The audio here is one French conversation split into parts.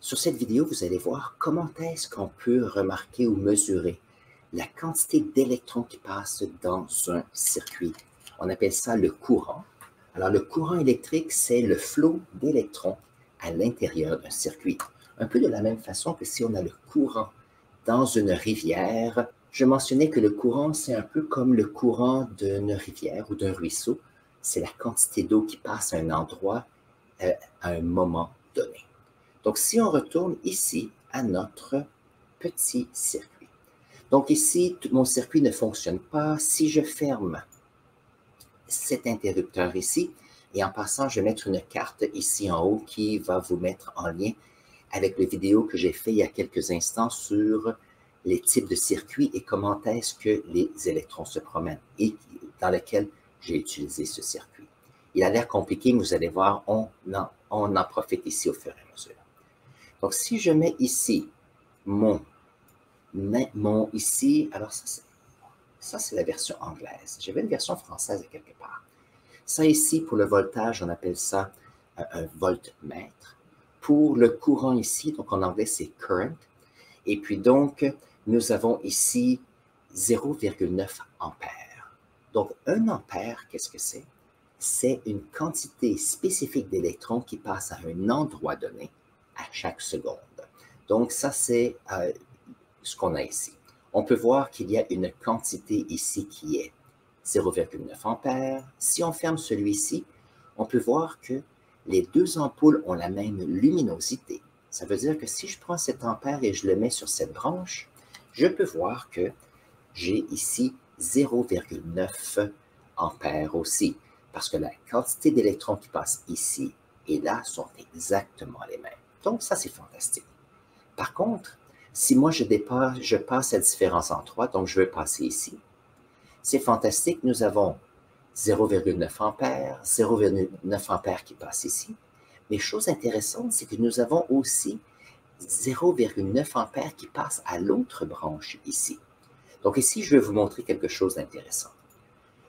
Sur cette vidéo, vous allez voir comment est-ce qu'on peut remarquer ou mesurer la quantité d'électrons qui passent dans un circuit. On appelle ça le courant. Alors, le courant électrique, c'est le flot d'électrons à l'intérieur d'un circuit. Un peu de la même façon que si on a le courant dans une rivière. Je mentionnais que le courant, c'est un peu comme le courant d'une rivière ou d'un ruisseau. C'est la quantité d'eau qui passe à un endroit à un moment donné. Donc, si on retourne ici à notre petit circuit. Donc ici, mon circuit ne fonctionne pas. Si je ferme cet interrupteur ici, et en passant, je vais mettre une carte ici en haut qui va vous mettre en lien avec la vidéo que j'ai fait il y a quelques instants sur les types de circuits et comment est-ce que les électrons se promènent et dans lequel j'ai utilisé ce circuit. Il a l'air compliqué, mais vous allez voir, on en profite ici au fur et à mesure. Donc, si je mets ici mon ici, alors ça c'est la version anglaise. J'avais une version française à quelque part. Ça ici, pour le voltage, on appelle ça un voltmètre. Pour le courant ici, donc en anglais, c'est current. Et puis donc, nous avons ici 0,9 ampères. Donc, 1 ampère, qu'est-ce que c'est? C'est une quantité spécifique d'électrons qui passent à un endroit donné à chaque seconde. Donc, ça, c'est ce qu'on a ici. On peut voir qu'il y a une quantité ici qui est 0,9 ampères. Si on ferme celui-ci, on peut voir que les deux ampoules ont la même luminosité. Ça veut dire que si je prends cet ampère et je le mets sur cette branche, je peux voir que j'ai ici 0,9 ampères aussi, parce que la quantité d'électrons qui passent ici et là sont exactement les mêmes. Donc, ça, c'est fantastique. Par contre, si moi, je passe la différence en 3, donc je veux passer ici, c'est fantastique. Nous avons 0,9 ampères, 0,9 ampères qui passent ici. Mais chose intéressante, c'est que nous avons aussi 0,9 ampères qui passent à l'autre branche ici. Donc ici, je vais vous montrer quelque chose d'intéressant.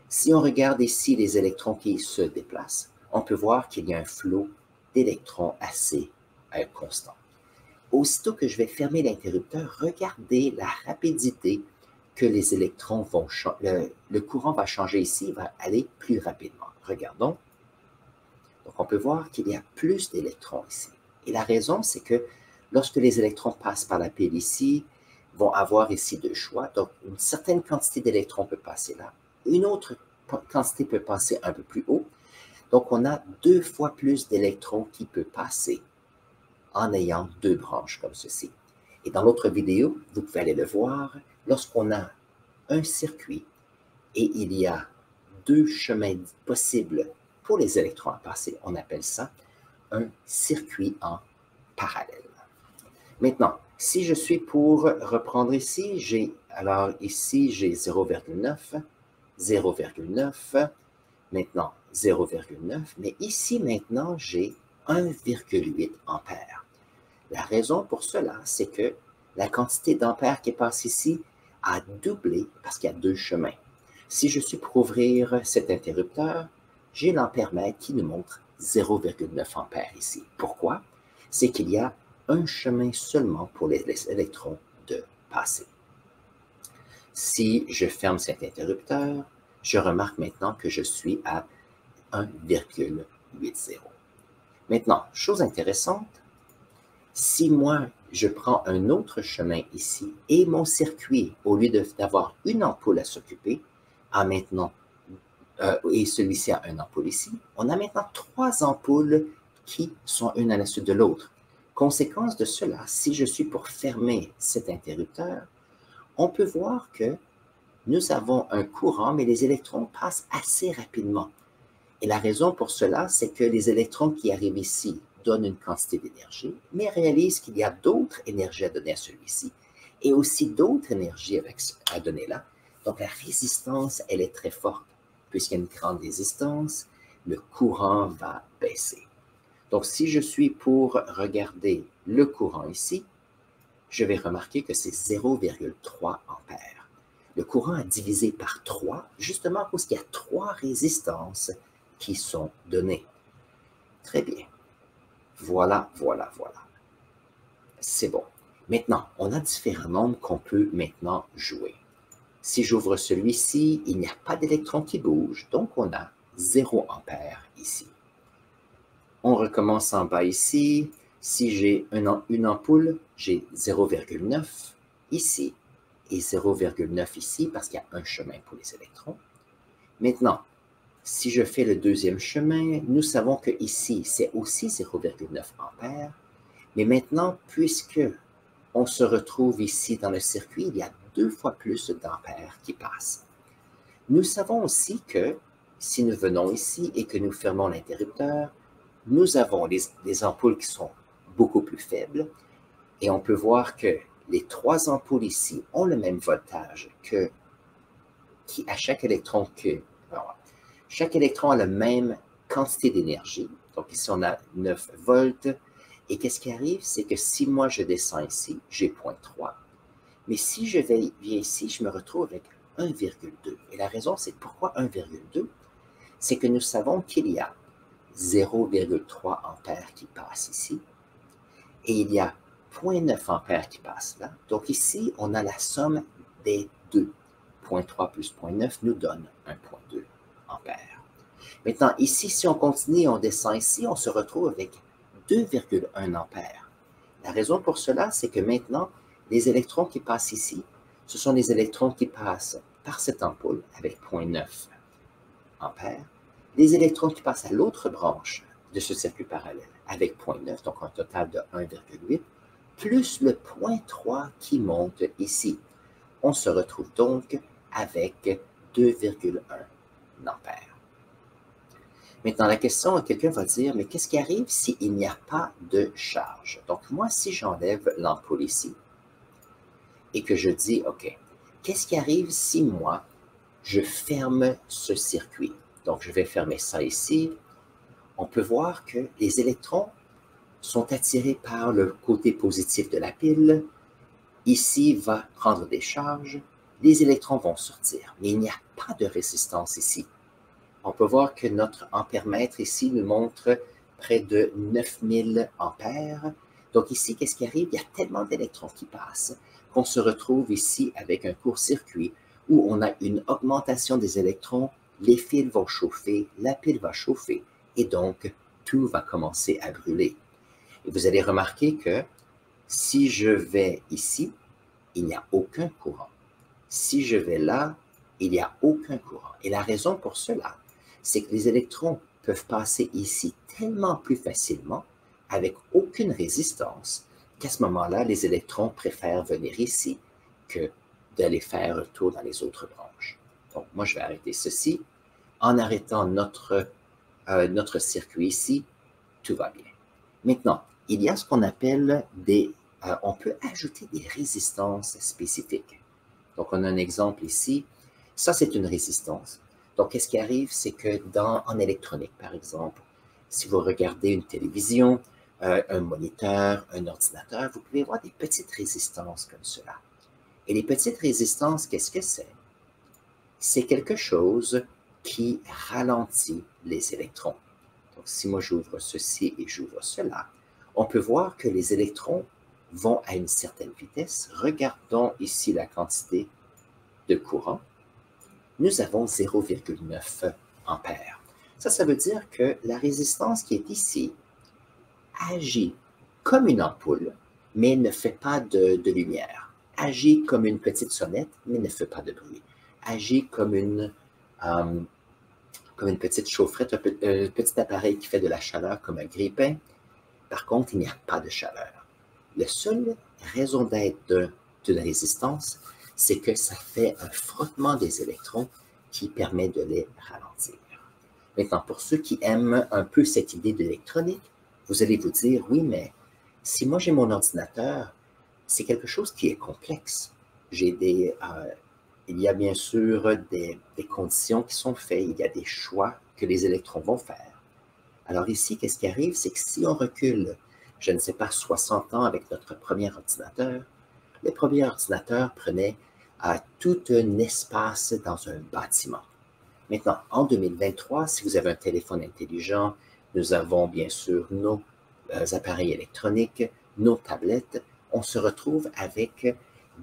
Si on regarde ici les électrons qui se déplacent, on peut voir qu'il y a un flot d'électrons assez constant. Aussitôt que je vais fermer l'interrupteur, regardez la rapidité que les électrons vont changer. Le courant va changer ici, il va aller plus rapidement. Regardons. Donc, on peut voir qu'il y a plus d'électrons ici. Et la raison, c'est que lorsque les électrons passent par la pile ici, vont avoir ici deux choix. Donc, une certaine quantité d'électrons peut passer là. Une autre quantité peut passer un peu plus haut. Donc, on a 2 fois plus d'électrons qui peuvent passer en ayant 2 branches comme ceci. Et dans l'autre vidéo, vous pouvez aller le voir, lorsqu'on a un circuit et il y a 2 chemins possibles pour les électrons à passer, on appelle ça un circuit en parallèle. Maintenant, si je suis pour reprendre ici, alors ici j'ai 0,9, 0,9, maintenant 0,9, mais ici maintenant j'ai 1,8 ampères. La raison pour cela, c'est que la quantité d'ampères qui passe ici a doublé parce qu'il y a 2 chemins. Si je suis pour ouvrir cet interrupteur, j'ai l'ampèremètre qui nous montre 0,9 ampères ici. Pourquoi? C'est qu'il y a un chemin seulement pour les électrons de passer. Si je ferme cet interrupteur, je remarque maintenant que je suis à 1,80. Maintenant, chose intéressante, si moi, je prends un autre chemin ici et mon circuit, au lieu d'avoir une ampoule à s'occuper, a maintenant, et celui-ci a une ampoule ici, on a maintenant 3 ampoules qui sont une à la suite de l'autre. Conséquence de cela, si je suis pour fermer cet interrupteur, on peut voir que nous avons un courant, mais les électrons passent assez rapidement. Et la raison pour cela, c'est que les électrons qui arrivent ici donnent une quantité d'énergie, mais réalisent qu'il y a d'autres énergies à donner à celui-ci et aussi d'autres énergies à donner là. Donc, la résistance, elle est très forte. Puisqu'il y a une grande résistance, le courant va baisser. Donc, si je suis pour regarder le courant ici, je vais remarquer que c'est 0,3 ampères. Le courant est divisé par 3, justement parce qu'il y a 3 résistances qui sont données. Très bien. Voilà, voilà, voilà. C'est bon. Maintenant, on a différents nombres qu'on peut maintenant jouer. Si j'ouvre celui-ci, il n'y a pas d'électron qui bouge, donc on a 0 ampère ici. On recommence en bas ici. Si j'ai une ampoule, j'ai 0,9 ici et 0,9 ici parce qu'il y a un chemin pour les électrons. Maintenant, si je fais le deuxième chemin, nous savons que ici, c'est aussi 0,9 ampères. Mais maintenant, puisque on se retrouve ici dans le circuit, il y a 2 fois plus d'ampères qui passent. Nous savons aussi que si nous venons ici et que nous fermons l'interrupteur, nous avons des ampoules qui sont beaucoup plus faibles et on peut voir que les 3 ampoules ici ont le même voltage à chaque électron chaque électron a la même quantité d'énergie. Donc ici, on a 9 volts. Et qu'est-ce qui arrive? C'est que si moi je descends ici, j'ai 0,3. Mais si je viens ici, je me retrouve avec 1,2. Et la raison, c'est pourquoi 1,2? C'est que nous savons qu'il y a 0,3 ampères qui passent ici. Et il y a 0,9 ampères qui passent là. Donc ici, on a la somme des deux. 0,3 plus 0,9 nous donne 1,2 ampères. Maintenant, ici, si on continue, on descend ici, on se retrouve avec 2,1 ampères. La raison pour cela, c'est que maintenant, les électrons qui passent ici, ce sont les électrons qui passent par cette ampoule avec 0,9 ampères. Les électrons qui passent à l'autre branche de ce circuit parallèle avec 0,9, donc un total de 1,8, plus le 0,3 qui monte ici. On se retrouve donc avec 2,1 ampères. Maintenant, la question, quelqu'un va dire, mais qu'est-ce qui arrive s'il n'y a pas de charge? Donc, moi, si j'enlève l'ampoule ici et que je dis, OK, qu'est-ce qui arrive si moi, je ferme ce circuit? Donc, je vais fermer ça ici. On peut voir que les électrons sont attirés par le côté positif de la pile. Ici va prendre des charges. Les électrons vont sortir, mais il n'y a pas de résistance ici. On peut voir que notre ampèremètre ici nous montre près de 9000 ampères. Donc ici, qu'est-ce qui arrive? Il y a tellement d'électrons qui passent qu'on se retrouve ici avec un court-circuit où on a une augmentation des électrons, les fils vont chauffer, la pile va chauffer et donc tout va commencer à brûler. Et vous allez remarquer que si je vais ici, il n'y a aucun courant. Si je vais là, il n'y a aucun courant. Et la raison pour cela, c'est que les électrons peuvent passer ici tellement plus facilement, avec aucune résistance, qu'à ce moment-là, les électrons préfèrent venir ici que d'aller faire un tour dans les autres branches. Donc, moi, je vais arrêter ceci. En arrêtant notre circuit ici, tout va bien. Maintenant, il y a ce qu'on appelle on peut ajouter des résistances spécifiques. Donc, on a un exemple ici. Ça, c'est une résistance. Donc, qu'est-ce qui arrive? C'est que en électronique, par exemple, si vous regardez une télévision, un moniteur, un ordinateur, vous pouvez voir des petites résistances comme cela. Et les petites résistances, qu'est-ce que c'est? C'est quelque chose qui ralentit les électrons. Donc, si moi j'ouvre ceci et j'ouvre cela, on peut voir que les électrons vont à une certaine vitesse. Regardons ici la quantité de courant. Nous avons 0,9 ampères. Ça veut dire que la résistance qui est ici agit comme une ampoule, mais ne fait pas de lumière. Agit comme une petite sonnette, mais ne fait pas de bruit. Agit comme une petite chaufferette, un petit appareil qui fait de la chaleur comme un grille-pain. Par contre, il n'y a pas de chaleur. La seule raison d'être d'une résistance, c'est que ça fait un frottement des électrons qui permet de les ralentir. Maintenant, pour ceux qui aiment un peu cette idée de l'électronique, vous allez vous dire, oui, mais si moi j'ai mon ordinateur, c'est quelque chose qui est complexe. Il y a bien sûr des conditions qui sont faites, il y a des choix que les électrons vont faire. Alors ici, qu'est-ce qui arrive? C'est que si on recule, je ne sais pas, 60 ans avec notre premier ordinateur, le premier ordinateur prenait tout un espace dans un bâtiment. Maintenant, en 2023, si vous avez un téléphone intelligent, nous avons bien sûr nos appareils électroniques, nos tablettes. on se retrouve avec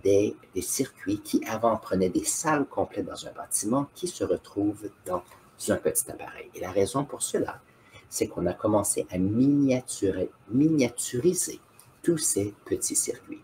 des circuits qui avant prenaient des salles complètes dans un bâtiment qui se retrouvent dans un petit appareil. Et la raison pour cela, c'est qu'on a commencé à miniaturiser tous ces petits circuits.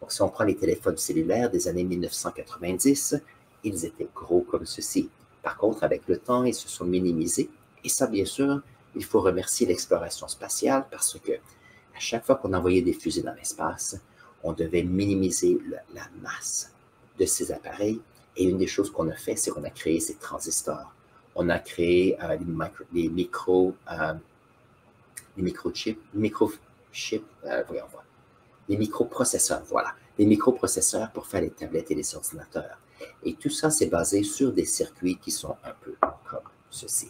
Donc, si on prend les téléphones cellulaires des années 1990, ils étaient gros comme ceci. Par contre, avec le temps, ils se sont minimisés. Et ça, bien sûr, il faut remercier l'exploration spatiale parce que à chaque fois qu'on envoyait des fusées dans l'espace, on devait minimiser la masse de ces appareils. Et une des choses qu'on a fait, c'est qu'on a créé ces transistors. On a créé les microprocesseurs, voilà, les microprocesseurs pour faire les tablettes et les ordinateurs. Et tout ça, c'est basé sur des circuits qui sont un peu comme ceci.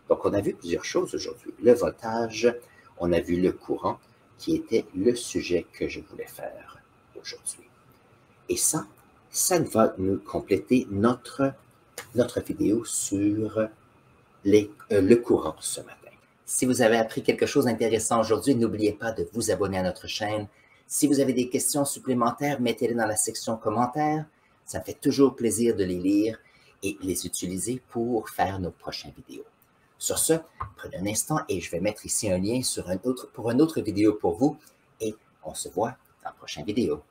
Donc, on a vu plusieurs choses aujourd'hui. Le voltage, on a vu le courant, qui était le sujet que je voulais faire aujourd'hui. Et ça va nous compléter notre vidéo sur le courant ce matin. Si vous avez appris quelque chose d'intéressant aujourd'hui, n'oubliez pas de vous abonner à notre chaîne. Si vous avez des questions supplémentaires, mettez-les dans la section commentaires. Ça me fait toujours plaisir de les lire et les utiliser pour faire nos prochaines vidéos. Sur ce, prenez un instant et je vais mettre ici un lien pour une autre vidéo pour vous et on se voit dans la prochaine vidéo.